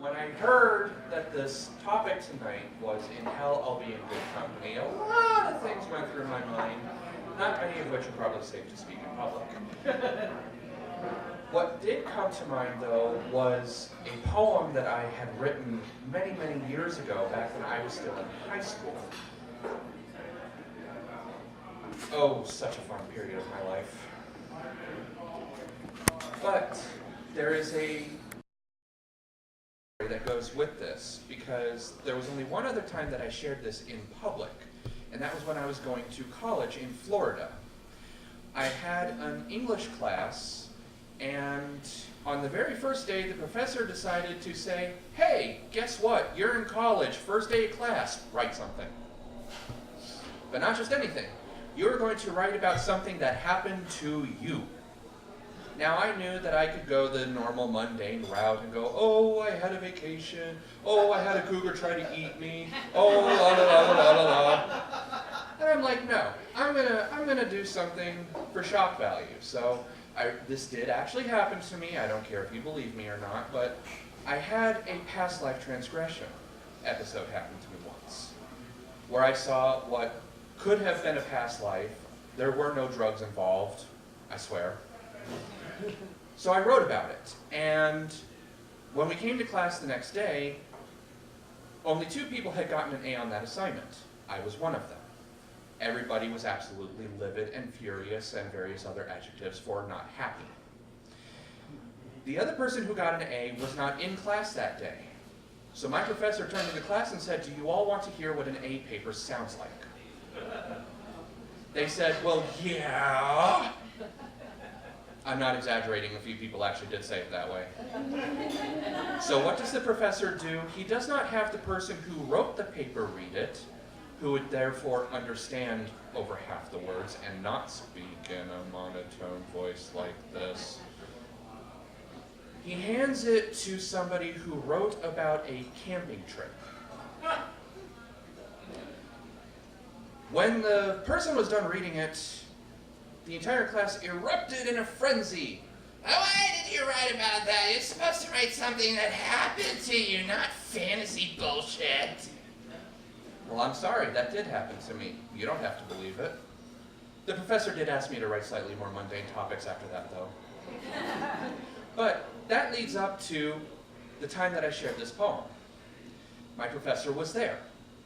When I heard that this topic tonight was "In Hell I'll Be in Good Company," a lot of things went through my mind, not many of which are probably safe to speak in public. What did come to mind, though, was a poem that I had written many, many years ago, back when I was still in high school. Oh, such a fun period of my life. But there is a that goes with this, because there was only one other time that I shared this in public, and that was when I was going to college in Florida. I had an English class, and on the very first day, the professor decided to say, "Hey, guess what? You're in college, first day of class, write something." But not just anything. You're going to write about something that happened to you. Now, I knew that I could go the normal mundane route and go, "Oh, I had a vacation. Oh, I had a cougar try to eat me. Oh, la la la la la la." And I'm like, no, I'm gonna do something for shock value. So this did actually happen to me. I don't care if you believe me or not, but I had a past life transgression episode happen to me once, where I saw what could have been a past life. There were no drugs involved, I swear. So I wrote about it, and when we came to class the next day, only 2 people had gotten an A on that assignment. I was one of them. Everybody was absolutely livid and furious and various other adjectives for not happy. The other person who got an A was not in class that day. So my professor turned to the class and said, "Do you all want to hear what an A paper sounds like?" They said, "Well, yeah." I'm not exaggerating, a few people actually did say it that way. So what does the professor do? He does not have the person who wrote the paper read it, who would therefore understand over half the words and not speak in a monotone voice like this. He hands it to somebody who wrote about a camping trip. When the person was done reading it, the entire class erupted in a frenzy. Why did you write about that? You're supposed to write something that happened to you, not fantasy bullshit. Well, I'm sorry, that did happen to me. You don't have to believe it. The professor did ask me to write slightly more mundane topics after that, though. But that leads up to the time that I shared this poem. My professor was there.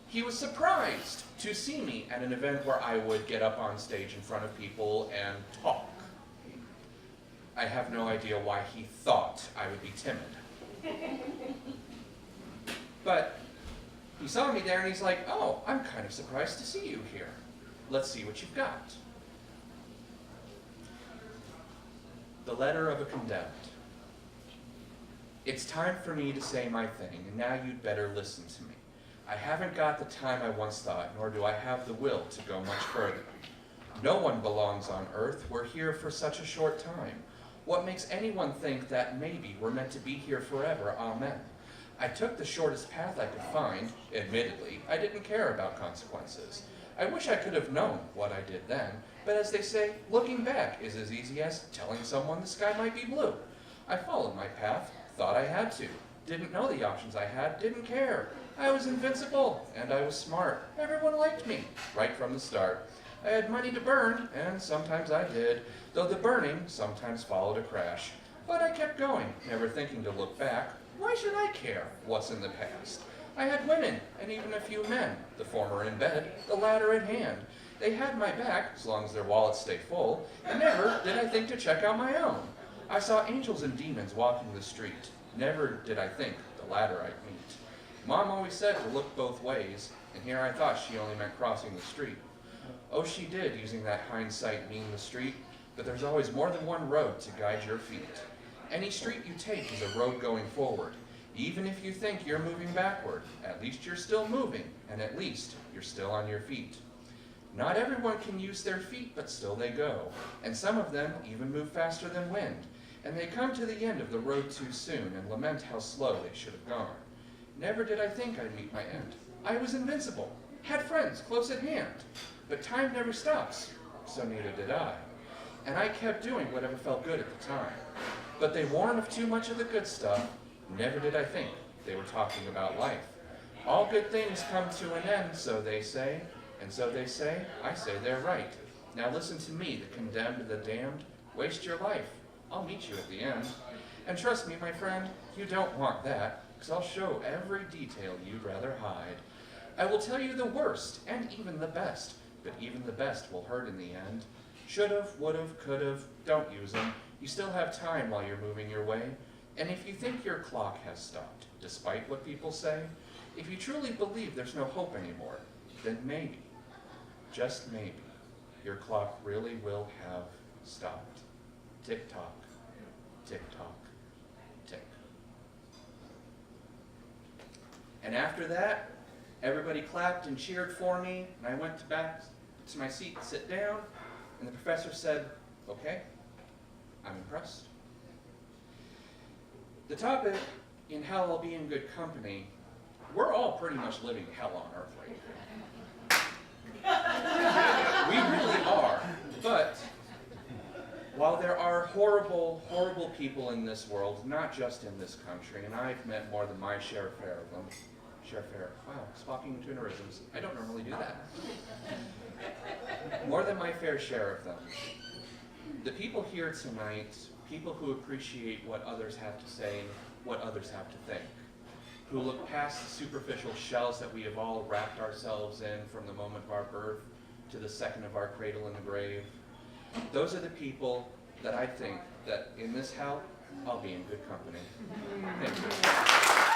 He was surprised to see me at an event where I would get up on stage in front of people and talk. I have no idea why he thought I would be timid. But he saw me there and he's like, "Oh, I'm kind of surprised to see you here. Let's see what you've got." The letter of a condemned. It's time for me to say my thing, and now you'd better listen to me. I haven't got the time I once thought, nor do I have the will to go much further. No one belongs on earth. We're here for such a short time. What makes anyone think that maybe we're meant to be here forever? Amen. I took the shortest path I could find. Admittedly, I didn't care about consequences. I wish I could have known what I did then, but as they say, looking back is as easy as telling someone the sky might be blue. I followed my path, thought I had to. Didn't know the options I had, didn't care. I was invincible, and I was smart. Everyone liked me, right from the start. I had money to burn, and sometimes I did, though the burning sometimes followed a crash. But I kept going, never thinking to look back. Why should I care what's in the past? I had women, and even a few men, the former in bed, the latter at hand. They had my back, as long as their wallets stay full, and never did I think to check out my own. I saw angels and demons walking the street. Never did I think the latter I'd meet. Mom always said to look both ways, and here I thought she only meant crossing the street. Oh, she did, using that hindsight mean the street, but there's always more than one road to guide your feet. Any street you take is a road going forward. Even if you think you're moving backward, at least you're still moving, and at least you're still on your feet. Not everyone can use their feet, but still they go, and some of them even move faster than wind, and they come to the end of the road too soon and lament how slow they should have gone. Never did I think I'd meet my end. I was invincible, had friends close at hand, but time never stops, so neither did I. And I kept doing whatever felt good at the time. But they warn of too much of the good stuff. Never did I think They were talking about life. All good things come to an end, so they say. And so they say, I say they're right. Now listen to me, the condemned, the damned. Waste your life. I'll meet you at the end. And trust me, my friend, you don't want that, 'cause I'll show every detail you'd rather hide. I will tell you the worst, and even the best, but even the best will hurt in the end. Should've, would've, could've, don't use them. You still have time while you're moving your way. And if you think your clock has stopped, despite what people say, if you truly believe there's no hope anymore, then maybe, just maybe, your clock really will have stopped. Tick-tock, tick-tock, tick. And after that, everybody clapped and cheered for me, and I went back to my seat to sit down, and the professor said, okay, I'm impressed. The topic, in hell I'll be in good company, we're all pretty much living hell on earth right now. We really are, but while there are horrible, horrible people in this world, not just in this country, and I've met more than my share of them, wow, speaking twinnerisms, I don't normally do that. More than my fair share of them. The people here tonight, people who appreciate what others have to say, what others have to think, who look past the superficial shells that we have all wrapped ourselves in from the moment of our birth to the second of our cradle in the grave. Those are the people that I think that in this hell, I'll be in good company. Thank you.